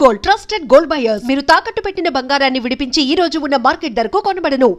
Gold, trusted gold buyers. మీరు తాకట్టు పెట్టిన బంగారాన్ని విడిపించి ఈ రోజు ఉన్న మార్కెట్ ధరకు కొనబడను.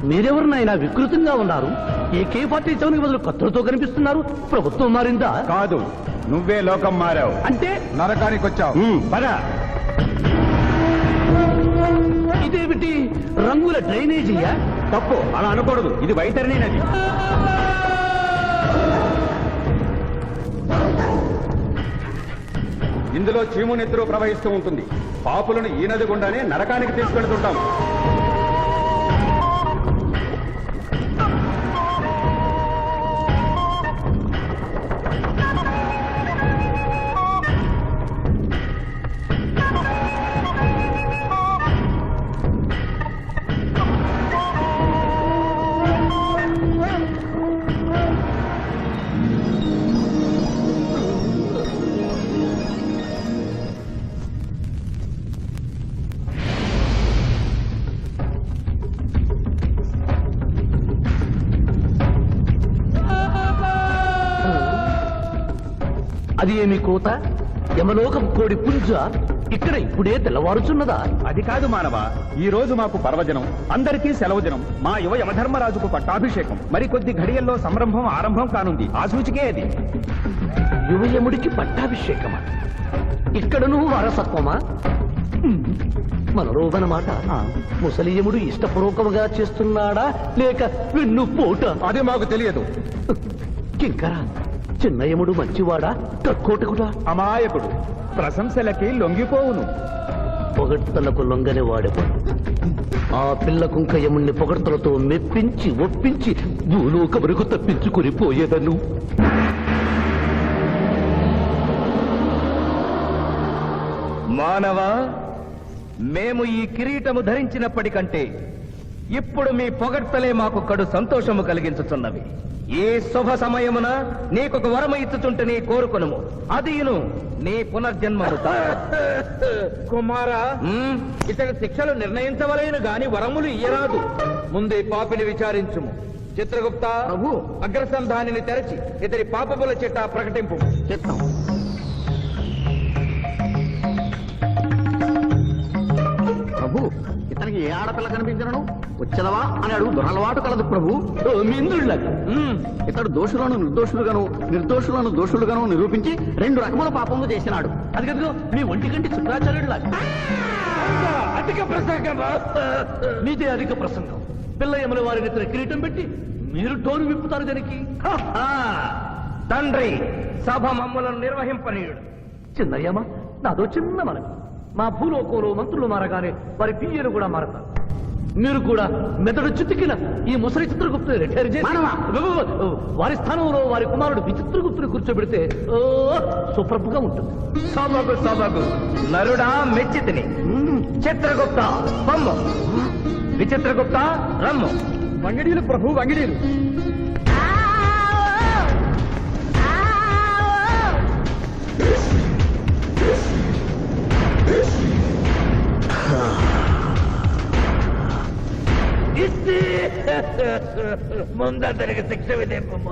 మీరెవరినైనా వికృతంగా ఉన్నారు. ఏకే పార్టీ చౌనికి బదులు కత్తులతో కనిపిస్తున్నారు. ప్రభుత్వం మారిందా? కాదు, నువ్వే లోకం మారావు. అంటే నరకానికి వచ్చావు. పద. ఇదేమిటి, రంగుల డ్రైనేజీయా? తప్పు, అలా అనకూడదు. ఇది వైతరణి నది. ఇందులో చీము నెత్తురు ప్రవహిస్తూ ఉంటుంది. పాపులను ఈ నది గుండానే నరకానికి తీసుకెళ్తుంటాం. అది ఏమి కోత? యమలోకం కోడి పుంజ ఇక్కడ ఇప్పుడే తెల్లవారుచున్నదా? అది కాదు మానవ, ఈ రోజు మాకు పర్వదినం, అందరికీ సెలవు దినం. మా యువ యమధర్మరాజుకు పట్టాభిషేకం. మరికొద్ది ఘడియల్లో సంరంభం ఆరంభం కానుంది. ఆ సూచికే అది. యువయముడికి పట్టాభిషేకమా? ఇక్కడను వారసత్వమా? మనరోగనమాట. ముసలియముడు ఇష్టపూర్వకముగా చేస్తున్నాడా లేక వెన్ను పోట? అది మాకు తెలియదు. కింకరా, చిన్నయముడు మంచివాడా కక్కోటకుడా? అమాయకుడు, ప్రశంసలకి లొంగిపోవును. పొగడ్తలకు లొంగని వాడెవడు? ఆ పిల్ల కుంకయముణ్ణి పొగడ్తలతో మెప్పించి ఒప్పించి భూలోకమునకు తప్పించుకుని పోయేదను. మానవ, మేము ఈ కిరీటము ధరించినప్పటికంటే ఇప్పుడు మీ పొగడ్తలే మాకు కడు సంతోషము కలిగించుతున్నవి. ఈ శుభ సమయమున నీకొక వరము ఇచ్చుచుంటే కోరుకొనుము. అదియును నీ పునర్జన్మము. కుమారా, ఇతని శిక్షలు నిర్ణయించవలేను గాని వరములు ఇయ్యరాదు. ముందే పాపిని విచారించుము. చిత్రగుప్త ప్రభు, అగ్రసంధానిని తెరచి ఇతని పాపముల చిట్టా ప్రకటింపు. చిత్తం. ప్రభు, ఇతనికి ఏ ఆడపిల్ల కనిపించను? వచ్చదవా అని అడుగు దురలవాటు కలదు ప్రభు. మింద్రుళ్ళగా ఇతడు దోషులను నిర్దోషులుగాను నిర్దోషులను దోషులుగాను నిరూపించి 2 రకముల పాపములు చేసినాడు. అది కదుగో మీ ఒంటి కంటి శుక్రాచార్యుడులాగా. అధిక ప్రసంగమా? మీదే అధిక ప్రసంగం. పిల్లయముల వారిని ఇతర కిరీటం పెట్టి మీరు టోరు విప్పుతారు దానికి. తండ్రి, సభ మమ్ములను నిర్వహింపనీయుడు. చిన్నయ్యమ్మ, నాదో చిన్న మనవి. మా భూలోకంలో మంత్రులు మారగానే వారి పియ్యను కూడా మారతారు. మీరు కూడా మెదడు చితికిన ఈ ముసలి చిత్రగుప్తుని రిటైర్ చేసి వారి స్థానంలో వారి కుమారుడు విచిత్రగుప్తుని కూర్చోబెడితే సుప్రభుగా ఉంటుంది. సభకు సభకు నరుడా మెచ్చితిని. చిత్రగుప్త బొమ్మ, విచిత్రగుప్త రమ్ము. వంగిడీలు ప్రభు, వంగిడీలు. ముందరికి శిక్ష విధింపము.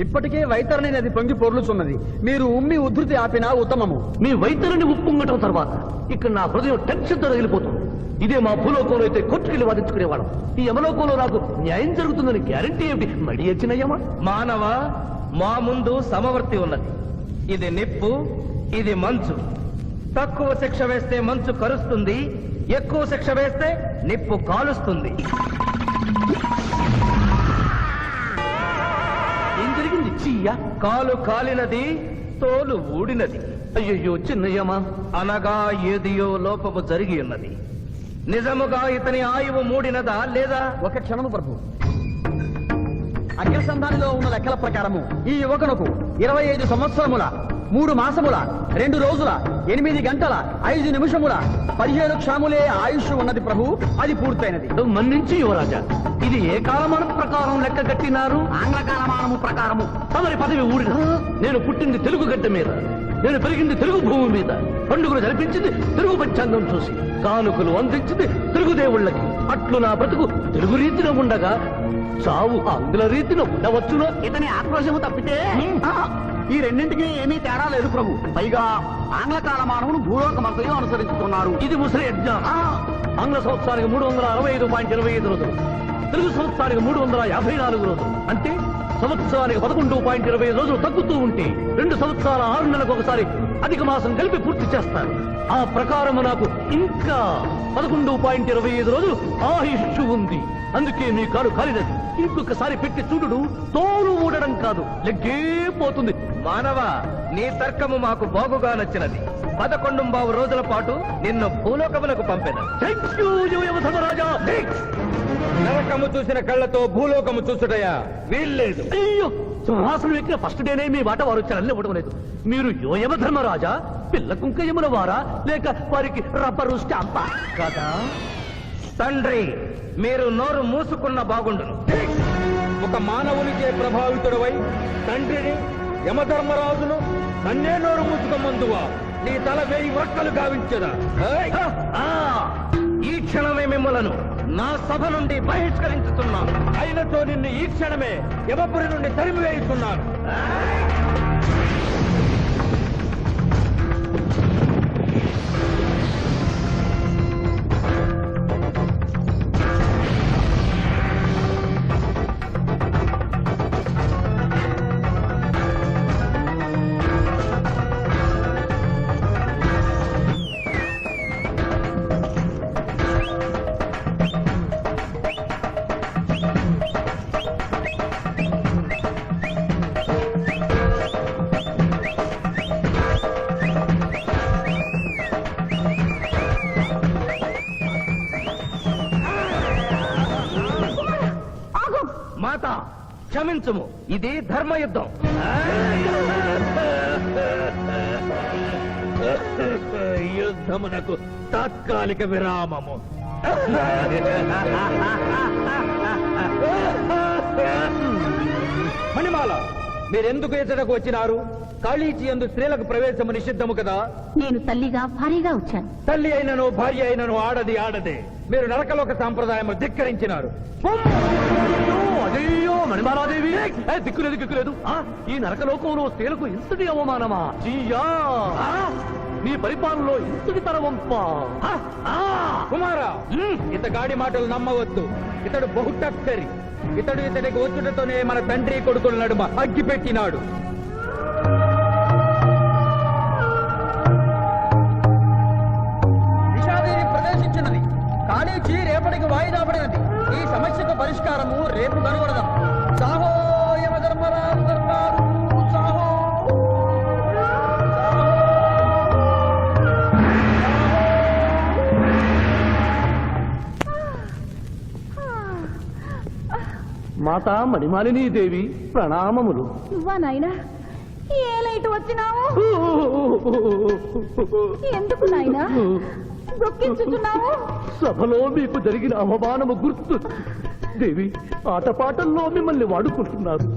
ఇప్పటికే వైతరణి నది పొంగి పొర్లుచున్నది. మీరు ఉమ్మి ఉద్ధృతి ఆపినా ఉత్తమము. మీ వైద్యుని ఉప్పొంగటం తర్వాత ఇక్కడ నా హృదయం టెన్షన్తో రగిలిపోతుంది. ఇదే మా భూలోకంలో అయితే కోర్టుకెళ్ళి వాదించుకునేవాళ్ళం. ఈ యమలోకంలో నాకు న్యాయం జరుగుతుందని గ్యారంటీ ఏమిటి? మడి వచ్చినయ్యమా? మానవ, మా ముందు సమవర్తి ఉన్నది. ఇది నిప్పు, ఇది మంచు. తక్కువ శిక్ష వేస్తే మంచు కరుస్తుంది, ఎక్కువ శిక్ష వేస్తే నిప్పు కాలుస్తుంది. ఏం జరిగింది? చీయ కాలు కాలినది, తోలు ఊడినది. అయ్యయ్యో చిన్నయ్యమా, అనగా ఏదియో లోపము జరిగి ఉన్నది. నిజముగా ఇతని ఆయువు మూడినదా లేదా? ఒక క్షణము ప్రభు. అగ్రసంధానిలో ఉన్న లెక్కల ప్రకారము ఈ యువకునకు 25 సంవత్సరముల 3 మాసముల 2 రోజుల 8 గంటల 5 నిమిషముల 17 క్షాములే ఆయుష్ ఉన్నది ప్రభు. అది పూర్తయినది. మన్నించి యువరాజా, ఇది ఏ కాలమాన ప్రకారం లెక్క కట్టినారు? ఆంగ్ల కాలమానము ప్రకారము. తమరి పదవి ఊడిన నేను పుట్టింది తెలుగు గడ్డ మీద, నేను పెరిగింది తెలుగు భూమి మీద, పండుగలు జరిపించింది తెలుగు పంచాంగం చూసి, కానుకలు అందించింది తెలుగు దేవుళ్ళకి. అట్లు నా బ్రతుకు తెలుగు రీతిన ఉండగా చావు ఆంగ్ల రీతిన ఉండవచ్చునా? ఇతని ఆక్రోశము తప్పితే ఈ రెండింటికి ఏమీ తేడా లేదు ప్రభు. పైగా ఆంగ్ల కాలమానమును భూలోకమంతయు అనుసరిస్తున్నారు. ఇది ముసలి యజ్ఞం. ఆంగ్ల సంవత్సరానికి 365.25 రోజులు, తెలుగు సంవత్సరానికి 354 రోజులు. అంటే సంవత్సరానికి 11.25 రోజులు తగ్గుతూ ఉంటే 2 సంవత్సరాల 6 నెలలకు ఒకసారి అధిక మాసం కలిపి పూర్తి చేస్తారు. ఆ ప్రకారం నాకు ఇంకా 11.25 రోజులు ఆయుష్షు ఉంది. అందుకే మీ కాలు కాలినది. ఇంకొకసారి పెట్టి చూడు, తోలు ఊడడం కాదు, లెగ్గే పోతుంది. మానవ, నీ తర్కము మాకు బాగుగా నచ్చినది. 11 రోజుల పాటు నిన్ను భూలోకములకు పంపెను. Thank you Yamadharmaraja. నరకము చూసిన కళ్ళతో భూలోకము చూసుటయా వీల్లేదు. అయ్యో, సింహాసనం ఎక్కిన ఫస్ట్ డేనే మీ మాట వారు చలని ఇవ్వడం లేదు. మీరు యోయమధర్మరాజా, పిల్ల కుంకయముల వారా, లేక వారికి రబ్బరు స్టాంపా కదా? తండ్రి, మీరు నోరు మూసుకున్న బాగుండును. ఒక మానవునికే ప్రభావితుడవై తండ్రిని యమధర్మరాజును నన్నే నోరు మూసుకోమందువా? నీ తల 1000 వక్కలు గావించదా? ఆ, ఈ క్షణమే మిమ్మలను నా సభ నుండి బహిష్కరించుతున్నాను. అయినతో నిన్ను ఈ క్షణమే యమపురి నుండి తరిమివేయుతున్నాను. మాత, క్షమించుము, ఇది ధర్మయుద్ధం. యుద్ధమునకు తాత్కాలిక విరామము. మణిమాల, మీరెందుకు ఎచ్చటకు వచ్చినారు? కాళీచి యందు స్త్రీలకు ప్రవేశము నిషిద్ధము కదా? నేను తల్లిగా భారీగా వచ్చాను. తల్లి అయినను భార్య అయినను ఆడది ఆడదే. మీరు నరకలోక సాంప్రదాయము ధిక్కరించినారు. అదేయో మణిమాలాదేవి, దిక్కులేదు దిక్కులేదు. ఈ నరకలోకంలో స్త్రీలకు ఇంతటి అవమానమా? చీయా, నీ పరిపాలనలో ఇంతటి తరవంపా? కుమారా, ఇతగాడి మాటలు నమ్మవద్దు. ఇతడు బహుటక్కరి. ఇతడికి వచ్చుటతోనే మన తండ్రి కొడుకుల నడుమ అగ్గి పెట్టినాడు. నిషాదేవి ప్రవేశించినది. కాళీచి రేపటికి వాయిదా పడినది. ఈ సమస్యకు పరిష్కారము రేపు కనుగొడదాం. సాహో యమధర్మరాజు దర్బారు, సాహో. మాతా మణిమాలినీ దేవి ప్రణామములు. నువ్వా నాయనా? ఏ లైట్ వచ్చినావు? ఎందుకు నాయనా దొక్కించుతున్నావు? సభలో మీకు జరిగిన అవమానము గుర్తు. దేవి, ఆటపాటల్లో మిమ్మల్ని వాడుకుంటున్నారు.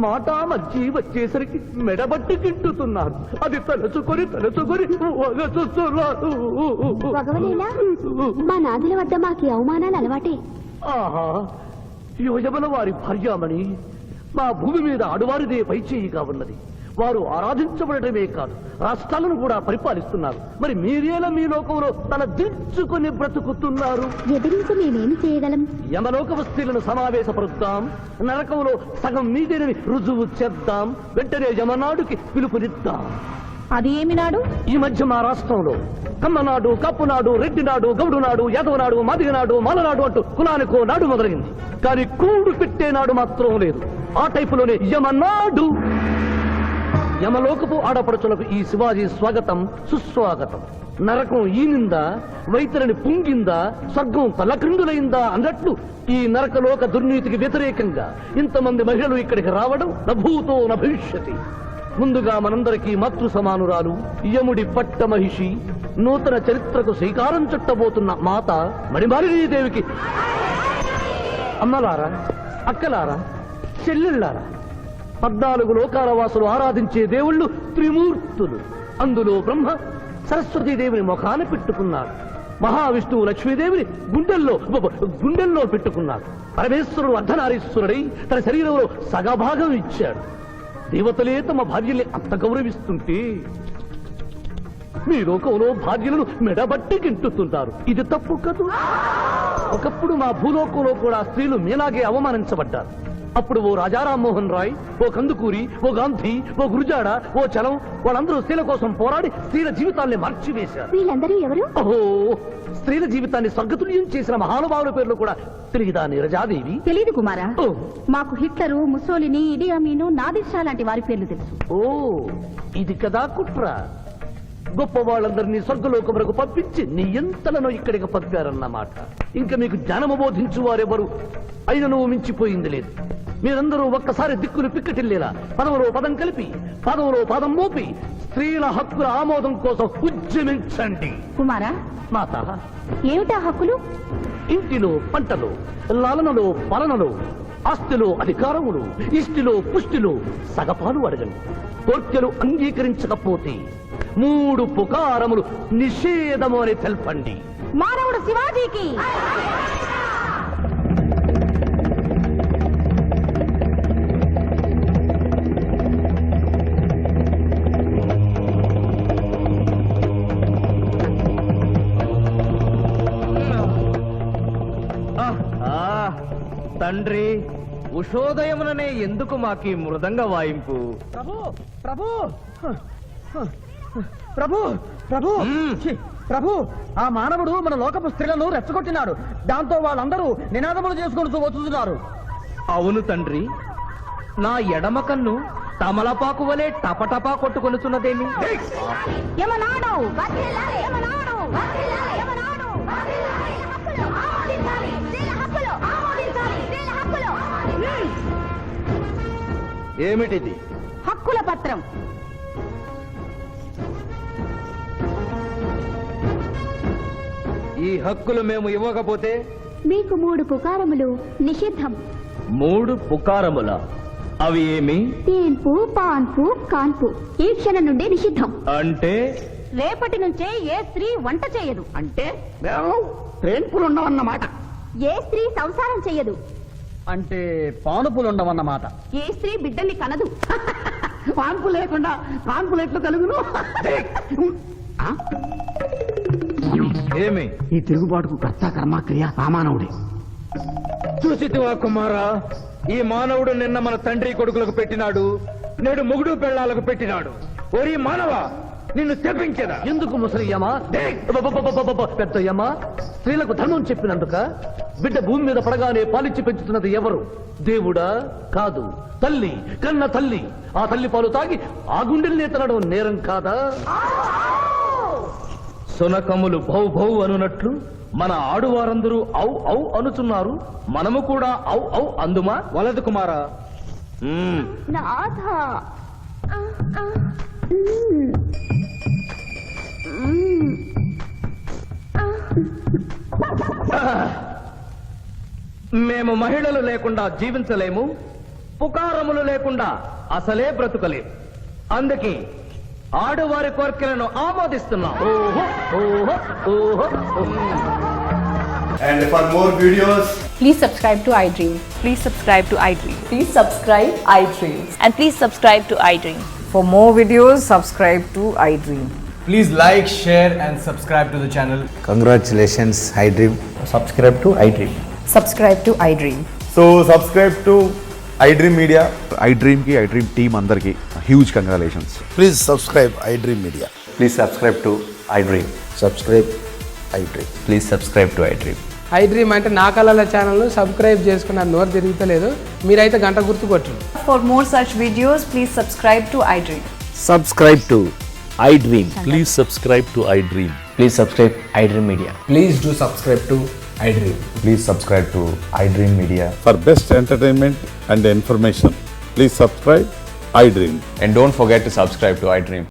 మాట మర్చి వచ్చేసరికి మెడబట్టి తింటున్నారు. అది తలుచుకొని వగచుస్తున్నారు. భగవనేనా? మా నాదుల వద్ద మాకి అవమానాలు అలవాటే. ఆహా, యోజముల వారి భార్యామణి మా భూమి మీద ఆడువారిదే పైచేయిగా ఉన్నది. వారు ఆరాధించబడటమే కాదు, రాష్ట్రాలను కూడా పరిపాలిస్తున్నారు. మరి మీరేలా మీ లోకంలో తల దించుకొని బ్రతుకుతున్నారు? ఎదిరించి మేమేమి చేయగలం? యమలోక వస్తువులను సమావేశపరుద్దాం, నరకంలో సగం మీదేనని రుజువు చేద్దాం. వెంటనే యమనాడుకి పిలుపునిద్దాం. అది ఏమి నాడు? ఈ మధ్య మా రాష్ట్రంలో కమ్మనాడు, కప్పునాడు, రెడ్డినాడు, గౌడునాడు, యాదవనాడు, మాదిగనాడు, మాలనాడు అంటూ కులానికో నాడు మొదలైంది. కానీ కూడు పెట్టే నాడు మాత్రం లేదు. ఆ టైపులోనే యమనాడు. యమలోకపు ఆడపడుచులకు ఈ శివాజీ స్వాగతం సుస్వాగతం. నరకం ఈనిందా, వైతరిని పుంగిందా, స్వర్గం తలక్రిందులైందా అన్నట్లు ఈ నరకలోక దుర్నీతికి వ్యతిరేకంగా ఇంతమంది మహిళలు ఇక్కడికి రావడం నభూతో నభవిష్యతి. ముందుగా మనందరికీ మాతృ సమానురాలు, యముడి పట్ట మహిషి, నూతన చరిత్రకు శ్రీకారం చుట్టబోతున్న మాత మణిమాలినీ దేవికి అమ్మలారా, అక్కలారా, చెల్లెళ్ళారా, 14 లోకాల వాసులు ఆరాధించే దేవుళ్ళు త్రిమూర్తులు. అందులో బ్రహ్మ సరస్వతీదేవిని ముఖాన పెట్టుకున్నాడు. మహావిష్ణువు లక్ష్మీదేవిని గుండెల్లో పెట్టుకున్నాడు. పరమేశ్వరుడు అర్ధనారీశ్వరుడై తన శరీరంలో సగభాగం ఇచ్చాడు. దేవతలే తమ భార్యల్ని అంత గౌరవిస్తుంటే మీ లోకంలో భార్యలను మెడబట్టి గింటుతుంటారు. ఇది తప్పు కదూ. ఒకప్పుడు మా భూలోకంలో కూడా స్త్రీలు మీలాగే అవమానించబడ్డారు. అప్పుడు ఓ రాజా రామ్మోహన్ రాయ్, ఓ కందుకూరి, ఓ గాంధీ, ఓ గురుజాడ, ఓ చలం వాళ్ళందరూ స్త్రీల కోసం పోరాడి స్త్రీల జీవితాల్ని మార్చివేశారు. వీళ్ళందరూ ఎవరు? ఓహో, స్త్రీల జీవితాన్ని స్వర్గతుల్యం చేసిన మహానుభావుల పేర్లు కూడా తెలియదా నీరజాదేవి? తెలీదు కుమారా. ఓ, మాకు హిట్లరు, ముసోలిని, ఇడి అమీను, నాదిర్ లాంటి వారి పేర్లు తెలుసు. ఓ, ఇది కదా కుట్ర. గొప్ప వాళ్ళందరినీ స్వర్గలోకములకు పంపించి నీ ఎంతలను ఇక్కడికి పంపారన్నమాట. ఇంకా మీకు జ్ఞానము బోధించు వారెవరు అయినను మించిపోయింది లేదు. మీరందరూ ఒక్కసారి దిక్కులు పిక్కటిల్లేలా పదవులో పదం కలిపి పదవులో పదం మోపి స్త్రీల హక్కుల ఆమోదం కోసం ఉద్యమించండి. కుమారా, మాత, ఏమిటా హక్కులు? ఇంటిలో పంటలో, లాలనలో పాలనలో, ఆస్తిలో అధికారములు, ఇష్టిలో పుష్టిలో సగపాలు అడగండి. కోర్కెలు అంగీకరించకపోతే 3 పుకారములు నిషేధము అని తెల్పండి. మానవుడు శివాజీకి. తండ్రి, ఉషోదయముననే ఎందుకు మాకీ మృదంగ వాయింపు? ప్రభు ప్రభు ప్రభు ప్రభు ఛీ, ప్రభు, ఆ మానవుడు మన లోకపు స్త్రీలను రెచ్చగొట్టినాడు. దాంతో వాళ్ళందరూ నినాదములు చేసుకుంటూ వచ్చుతున్నారు. అవును తండ్రి, నా ఎడమ కన్ను తమలపాకు వలె టపటపా కొట్టుకొనుచున్నదేమి? యమనాడు, వర్ధిల్లాలి, యమనాడు, వర్ధిల్లాలి, యమనాడు, వర్ధిల్లాలి. హక్కులు ఆమోదించాలి, స్త్రీల హక్కులు ఆమోదించాలి, స్త్రీల హక్కులు. ఏమిటిది? హక్కుల పత్రం. ఈ హక్కులు మేము ఇవ్వకపోతే? మీకు 3 పుకారములు నిషిద్ధం. 3 పుకారముల? అవి ఏమి? తేన్పు, పాన్పు, కాన్పు ఈ క్షణం నుండి నిషిద్ధం. అంటే రేపటి నుంచే ఏ స్త్రీ వంట చేయదు. అంటే ట్రేన్పులు ఉండవన్నమాట. ఏ స్త్రీ సంసారం చెయ్యదు. అంటే పానుపులు ఉండవన్నమాట. ఏ స్త్రీ బిడ్డల్ని కనదు. పాన్పు లేకుండా పాన్పులు ఎట్లు కలుగును? ఆ? ఏమి? ఈ తిరుగుబాటుకు కర్త కర్మక్రియ ఆ మానవుడే. చూసితివా కుమారా, ఈ మానవుడు నిన్న మన తండ్రి కొడుకులకు పెట్టినాడు, నేడు మొగుడు పెళ్ళాలకు పెట్టినాడు. ఓరి మానవా, నిన్ను శపించదా? ఎందుకు ముసలియమా, పెద్దయ్యమా? స్త్రీలకు ధర్మం చెప్పినందుక? బిడ్డ భూమి మీద పడగానే పాలిచ్చి పెంచుతున్నది ఎవరు? దేవుడా? కాదు, తల్లి, కన్న తల్లి. ఆ తల్లి పాలు తాగి ఆ గుండెల్ని తినడం నేరం కాదా? సునకములు భౌ భౌ అనునట్లు మన ఆడువారందరూ ఔ ఔ అనుచున్నారు. మనము కూడా ఔ ఔ అందుమా? వలదు కుమారా. నాథ. మేము మహిళలు లేకుండా జీవించలేము, పుకారములు లేకుండా అసలే బ్రతుకలేము. అందుకే ఆడువారి కోరికలను ఆమోదిస్తున్నాం. ఓహో ఓహో ఓహో. And for more videos, Please subscribe to iDream. Please subscribe to iDream. Please subscribe iDream. And please subscribe to iDream. For more videos, subscribe to iDream. please like, share and subscribe to the channel. Congratulations, iDream. Subscribe to iDream. Subscribe to iDream. So subscribe to iDream Media. iDream ki iDream team andarki huge congratulations. Please subscribe iDream Media. Please subscribe to iDream. Subscribe iDream. Please subscribe to iDream. iDream అంటే నా కళల channel subscribe చేసుకున్న నోరు తిరుగుతలేదు. మీరైతే గంట గుర్తు కొట్టండి. For more such videos, please subscribe to iDream. Subscribe to iDream. Please subscribe to iDream. Please subscribe iDream Media. Please do subscribe to iDream. Please subscribe to iDream Media. For best entertainment and information, please subscribe iDream. And don't forget to subscribe to iDream.